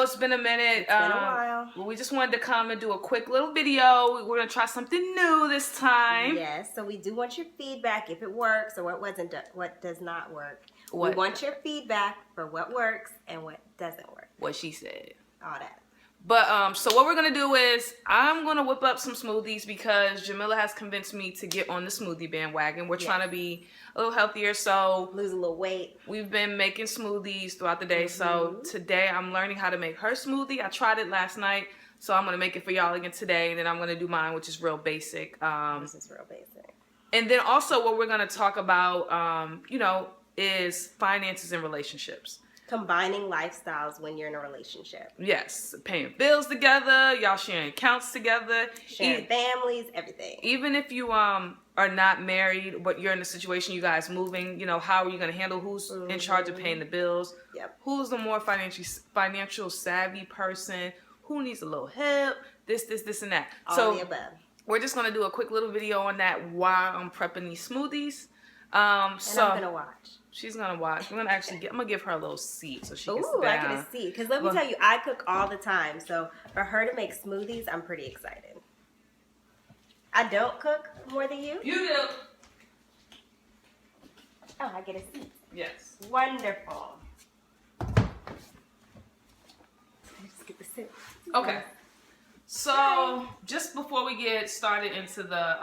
know it's been a minute. It's been a while. We just wanted to come and do a quick little video. We're going to try something new this time. Yes, so we do want your feedback if it works or what does not work. What? We want your feedback for what works and what doesn't work. What she said. All that. But, so what we're going to do is, I'm going to whip up some smoothies because Jamilla has convinced me to get on the smoothie bandwagon. We're trying to be a little healthier, so... lose a little weight. We've been making smoothies throughout the day, so today I'm learning how to make her smoothie. I tried it last night, so I'm going to make it for y'all again today, and then I'm going to do mine, which is real basic. This is real basic. And then also what we're going to talk about, you know, is finances and relationships. Combining lifestyles when you're in a relationship. Yes, paying bills together, y'all sharing accounts together, sharing families, everything. Even if you are not married, but you're in a situation, you guys moving, you know, how are you going to handle who's in charge of paying the bills? Yep. Who's the more financial savvy person? Who needs a little help? This, and that. All the above. We're just going to do a quick little video on that while I'm prepping these smoothies. So I'm going to watch. She's gonna watch. I'm gonna give her a little seat so she can sit down. down. I get a seat. Because let me tell you, I cook all the time. So for her to make smoothies, I'm pretty excited. I don't cook more than you. You do. Oh, I get a seat. Yes. Wonderful. Just get the seat. Okay. So just before we get started into the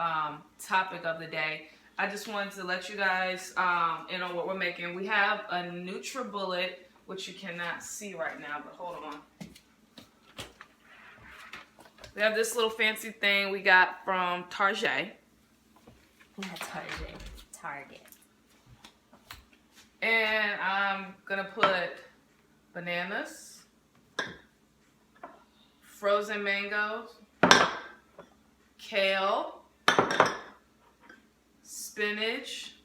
topic of the day, I just wanted to let you guys in on what we're making. We have a NutriBullet, which you cannot see right now, but hold on. We have this little fancy thing we got from Target. Not Target. And I'm going to put bananas, frozen mangoes, kale, spinach,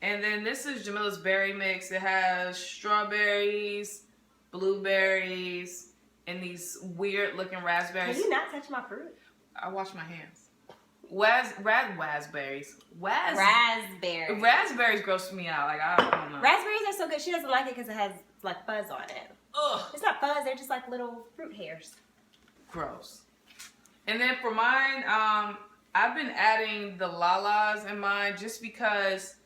and then this is Jamilla's berry mix. It has strawberries, blueberries, and these weird looking raspberries. Can you not touch my fruit? I wash my hands. Raspberries. Raspberries gross me out. Like, I don't know. Raspberries are so good. She doesn't like it because it has like fuzz on it. Ugh. It's not fuzz. They're just like little fruit hairs. Gross. And then for mine, I've been adding the Lalas in mine just because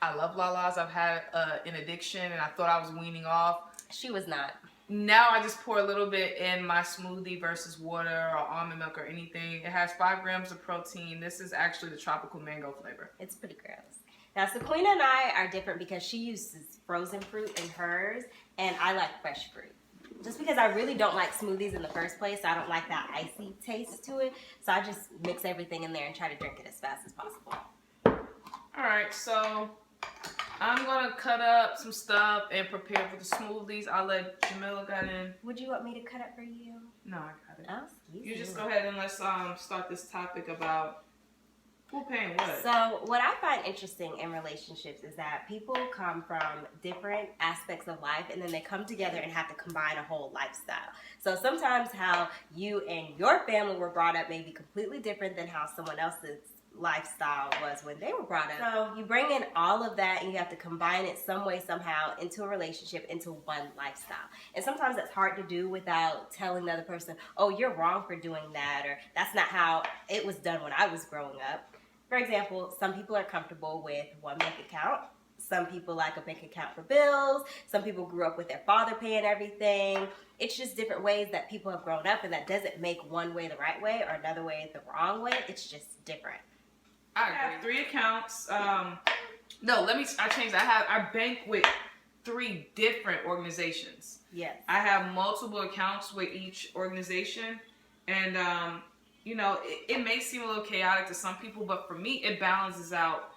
I love Lalas. I've had an addiction and I thought I was weaning off. She was not. Now I just pour a little bit in my smoothie versus water or almond milk or anything. It has 5 grams of protein. This is actually the tropical mango flavor. It's pretty gross. Now, Sequina and I are different because she uses frozen fruit in hers and I like fresh fruit. Just because I really don't like smoothies in the first place, I don't like that icy taste to it. So I just mix everything in there and try to drink it as fast as possible. Alright, so I'm going to cut up some stuff and prepare for the smoothies. I'll let Jamilla get in. Would you want me to cut up for you? No, I got it. Oh, excuse me. You just go ahead and let's start this topic about who paying what. So what I find interesting in relationships is that people come from different aspects of life and then they come together and have to combine a whole lifestyle. So sometimes how you and your family were brought up may be completely different than how someone else's lifestyle was when they were brought up. So you bring in all of that and you have to combine it some way, somehow into a relationship, into one lifestyle. And sometimes that's hard to do without telling the other person, oh, you're wrong for doing that, or that's not how it was done when I was growing up. For example, some people are comfortable with one bank account. Some people like a bank account for bills. Some people grew up with their father paying everything. It's just different ways that people have grown up, and that doesn't make one way the right way or another way the wrong way. It's just different. I have 3 accounts. No, I changed that. I bank with 3 different organizations. Yes. I have multiple accounts with each organization, and you know, it may seem a little chaotic to some people, but for me, it balances out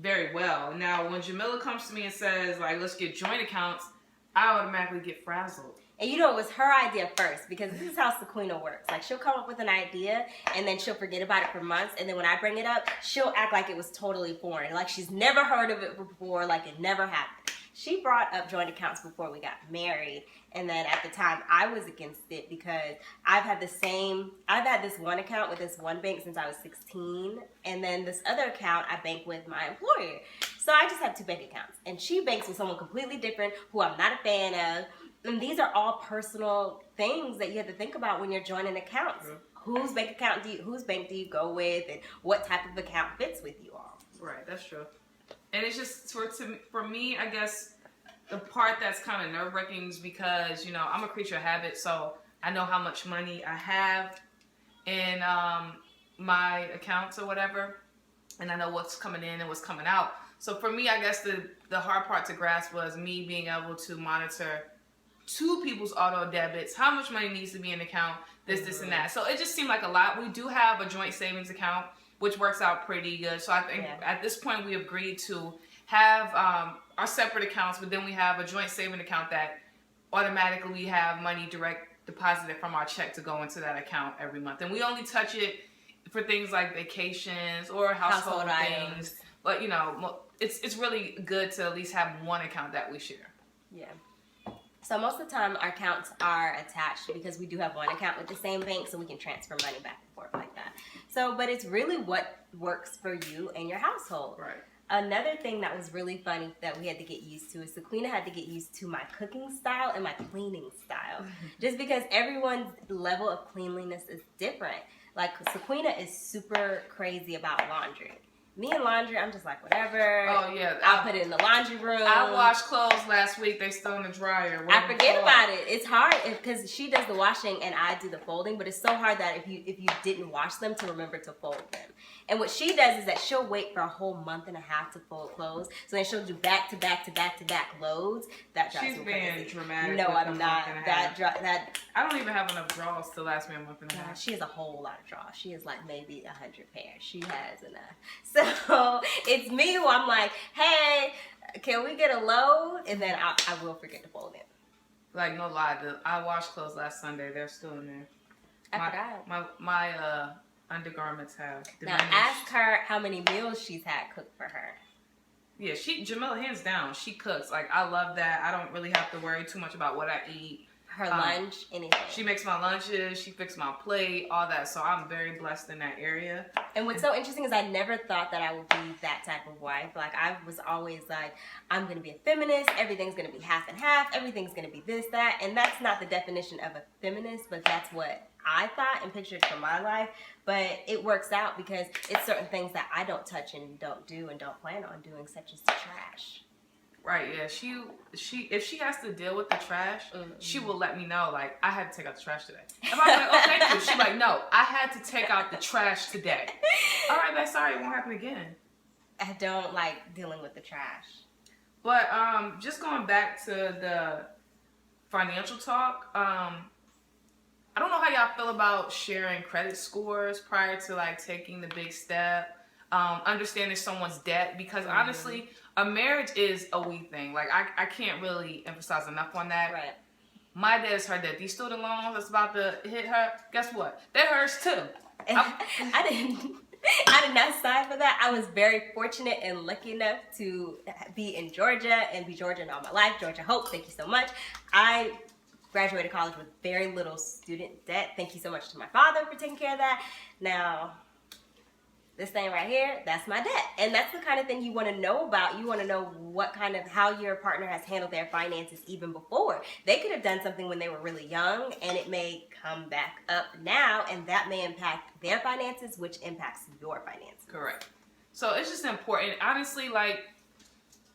very well. Now, when Jamilla comes to me and says, like, let's get joint accounts, I automatically get frazzled. And you know, it was her idea first, because this is how Sequina works. Like, she'll come up with an idea, and then she'll forget about it for months, and then when I bring it up, she'll act like it was totally foreign. Like, she's never heard of it before, like it never happened. She brought up joint accounts before we got married, and then at the time I was against it because I've had this one account with this one bank since I was 16, and then this other account I bank with my employer. So I just have 2 bank accounts, and she banks with someone completely different who I'm not a fan of. And these are all personal things that you have to think about when you're joining accounts. Whose bank do you go with, and what type of account fits with you all? Right, that's true. And it's just for me, I guess the part that's kind of nerve-wracking is because, you know, I'm a creature of habit, so I know how much money I have in my accounts or whatever, and I know what's coming in and what's coming out. So for me, I guess the hard part to grasp was me being able to monitor two people's auto debits, how much money needs to be in the account, this, and that. So it just seemed like a lot. We do have a joint savings account, which works out pretty good. So I think at this point we agreed to have our separate accounts, but then we have a joint saving account that automatically we have money direct deposited from our check to go into that account every month. And we only touch it for things like vacations or household things. Items. But, you know, it's really good to at least have one account that we share. Yeah. So most of the time our accounts are attached because we do have one account with the same bank, so we can transfer money back and forth like that. So, but it's really what works for you and your household. Right. Another thing that was really funny that we had to get used to is Sequina had to get used to my cooking style and my cleaning style. Just because everyone's level of cleanliness is different. Like Sequina is super crazy about laundry. Me and laundry, I'm just like, whatever. Oh, yeah. I'll put it in the laundry room. I washed clothes last week. They still in the dryer. I forget about it. It's hard because she does the washing and I do the folding, but it's so hard that if you didn't wash them to remember to fold them. And what she does is that she'll wait for a whole month and a half to fold clothes. So then she'll do back to back to back to back loads. That drives me crazy. She's being dramatic. No, I'm not. I don't even have enough drawers to last me a month and a half. She has a whole lot of drawers. She has like maybe 100 pairs. She has enough. So it's me who I'm like, hey, can we get a load? And then I will forget to fold it. Like, no lie, I washed clothes last Sunday. They're still in there. I forgot. My undergarments have diminished. Now ask her how many meals she's had cooked for her. Yeah, Jamilla, hands down, she cooks. Like, I love that. I don't really have to worry too much about what I eat. Her lunch, anything. She makes my lunches, she fixes my plate, all that. So I'm very blessed in that area. And what's so interesting is I never thought that I would be that type of wife. Like, I was always like, I'm going to be a feminist. Everything's going to be half and half. Everything's going to be this, that. And that's not the definition of a feminist, but that's what I thought and pictured for my life. But it works out because it's certain things that I don't touch and don't do and don't plan on doing, such as the trash. Right, yeah. She if she has to deal with the trash, she will let me know, like, I had to take out the trash today. And I'm like, oh, thank you. She's like, no, I had to take out the trash today. All right, man, sorry, it won't happen again. I don't like dealing with the trash. But just going back to the financial talk, I don't know how y'all feel about sharing credit scores prior to, like, taking the big step. Understanding someone's debt, because honestly, a marriage is a we thing. Like, I can't really emphasize enough on that. Right. My debt is her debt. These student loans that's about to hit her, guess what? They're hers too. I did not sign for that. I was very fortunate and lucky enough to be in Georgia and be Georgian all my life. Georgia Hope, thank you so much. I graduated college with very little student debt. Thank you so much to my father for taking care of that. Now, this thing right here, that's my debt. And that's the kind of thing you want to know about. You want to know how your partner has handled their finances even before. They could have done something when they were really young and it may come back up now, and that may impact their finances, which impacts your finances. Correct. So it's just important. Honestly, like,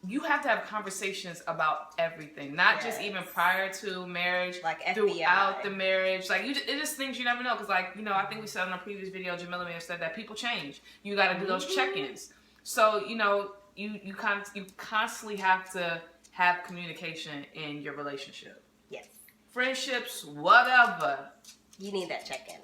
you have to have conversations about everything, not just even prior to marriage, like FBI. Throughout the marriage. Like, it's just things you never know. Because, like, you know, I think we said in a previous video, Jamilla may have said that people change. You got to do those check-ins. So, you know, you constantly have to have communication in your relationship. Yes. Friendships, whatever. You need that check-in.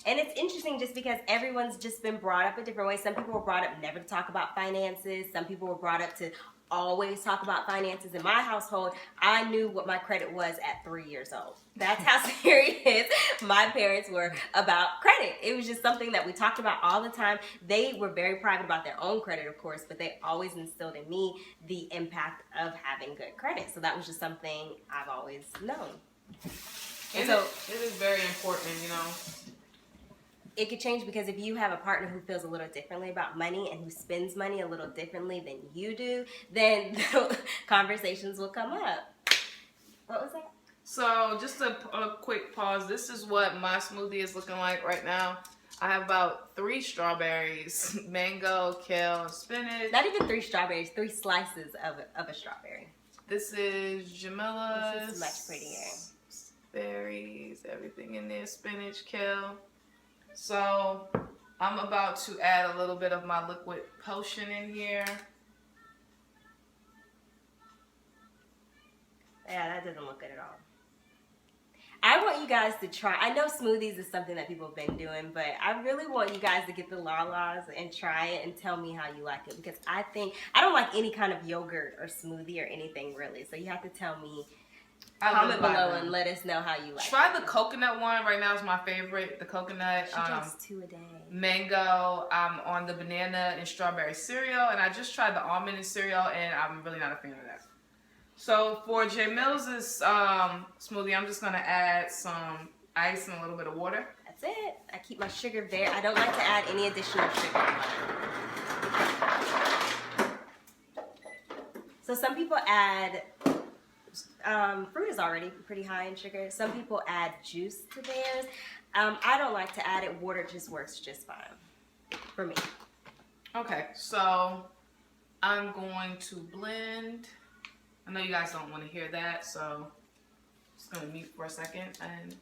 And it's interesting just because everyone's just been brought up a different way. Some people were brought up never to talk about finances. Some people were brought up to always talk about finances. In my household, I knew what my credit was at 3 years old. That's how serious my parents were about credit. It was just something that we talked about all the time. They were very private about their own credit, of course, but they always instilled in me the impact of having good credit. So that was just something I've always known. And so it is very important, you know. It could change because if you have a partner who feels a little differently about money and who spends money a little differently than you do, then conversations will come up. What was that? So just a quick pause. This is what my smoothie is looking like right now. I have about 3 strawberries, mango, kale, and spinach. Not even 3 strawberries, 3 slices of a strawberry. This is Jamilla's. This is much prettier. Berries, everything in there, spinach, kale. So I'm about to add a little bit of my liquid potion in here. Yeah, that doesn't look good at all. I want you guys to try. I know smoothies is something that people have been doing, but I really want you guys to get the Lala's and try it and tell me how you like it, because I don't like any kind of yogurt or smoothie or anything really. So you have to tell me. Comment below and let us know how you like it. Try the coconut one. Right now is my favorite. The coconut. She drinks 2 a day. Mango. I'm on the banana and strawberry cereal, and I just tried the almond and cereal, and I'm really not a fan of that. So for Jamilla's smoothie, I'm just gonna add some ice and a little bit of water. That's it. I keep my sugar there. I don't like to add any additional sugar. So some people add. Fruit is already pretty high in sugar. Some people add juice to theirs. I don't like to add it. Water just works just fine for me. Okay, so I'm going to blend. I know you guys don't want to hear that, so I'm just going to mute for a second and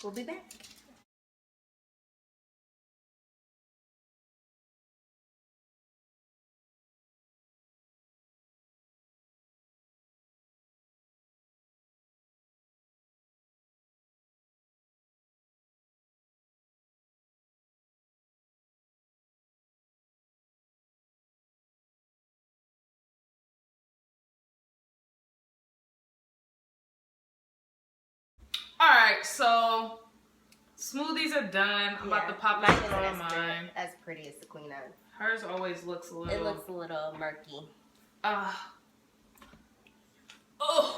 we'll be back. Alright, so smoothies are done. I'm about to pop a straw in mine. As pretty as Sequina. Hers always looks a little... It looks a little murky.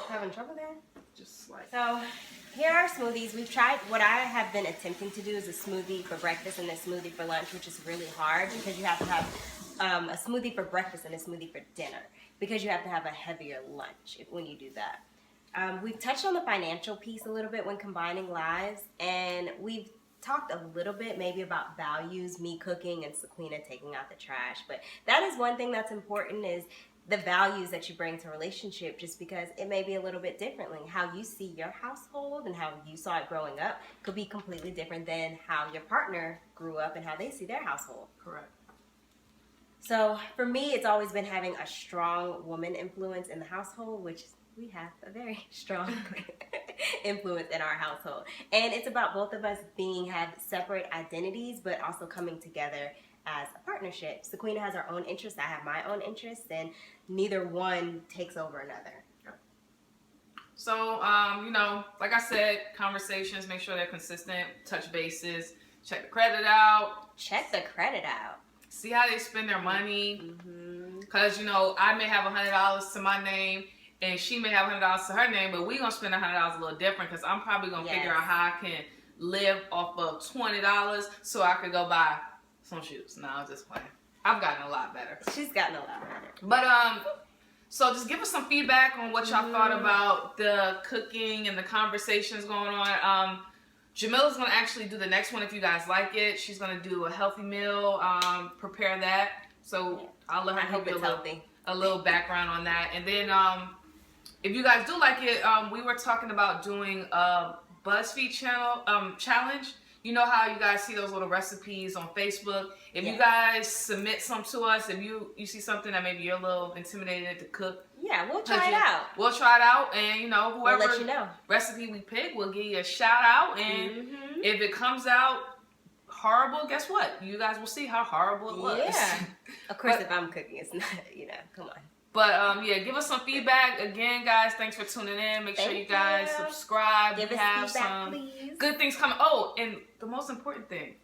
Having trouble there? Just like... So, here are our smoothies. We've tried, what I have been attempting to do is a smoothie for breakfast and a smoothie for lunch, which is really hard because you have to have a smoothie for breakfast and a smoothie for dinner because you have to have a heavier lunch when you do that. We've touched on the financial piece a little bit when combining lives, and we've talked a little bit maybe about values, me cooking and Sequina taking out the trash, but that is one thing that's important is the values that you bring to a relationship, just because it may be a little bit differently. How you see your household and how you saw it growing up could be completely different than how your partner grew up and how they see their household. Correct. So for me, it's always been having a strong woman influence in the household, which we have a very strong influence in our household. And it's about both of us have separate identities, but also coming together as a partnership. Sequina has her own interests, I have my own interests, and neither one takes over another. So, you know, like I said, conversations, make sure they're consistent, touch bases, check the credit out. Check the credit out. See how they spend their money. Because, you know, I may have $100 to my name, and she may have $100 to her name, but we're going to spend $100 a little different because I'm probably going to figure out how I can live off of $20 so I could go buy some shoes. No, I'm just playing. I've gotten a lot better. She's gotten a lot better. But, so just give us some feedback on what y'all thought about the cooking and the conversations going on. Jamilla's going to actually do the next one if you guys like it. She's going to do a healthy meal, prepare that. So I'll let her give you a little background on that. And then if you guys do like it, we were talking about doing a BuzzFeed challenge. You know how you guys see those little recipes on Facebook? If you guys submit some to us, if you see something that maybe you're a little intimidated to cook, we'll try it out. We'll try it out, and you know, whoever we'll let you know. Recipe we pick, we'll give you a shout out. And if it comes out horrible, guess what? You guys will see how horrible it was. Yeah. Of course, if I'm cooking, it's not, you know, come on. But yeah, give us some feedback. Again, guys, thanks for tuning in. Make sure you guys subscribe. Give us have feedback, some please. Good things coming. Oh, and the most important thing,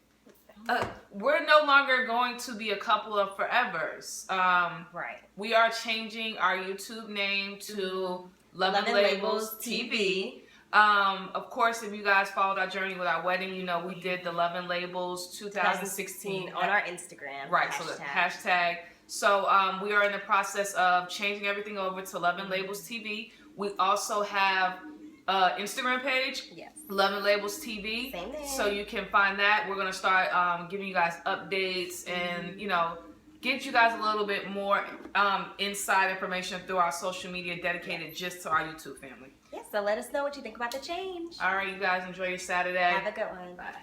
we're no longer going to be a couple of forevers. Right. We are changing our YouTube name to LoveandLabelsTv. Of course, if you guys followed our journey with our wedding, you know we did the Love and Labels 2016 on our Instagram. Right, so the hashtag. So we are in the process of changing everything over to Love and Labels TV. We also have Instagram page. Yes. LoveandLabelsTv. Same name. So you can find that. We're gonna start giving you guys updates and get you guys a little bit more inside information through our social media dedicated just to our YouTube family. Yeah, so let us know what you think about the change. All right, you guys enjoy your Saturday. Have a good one. Bye.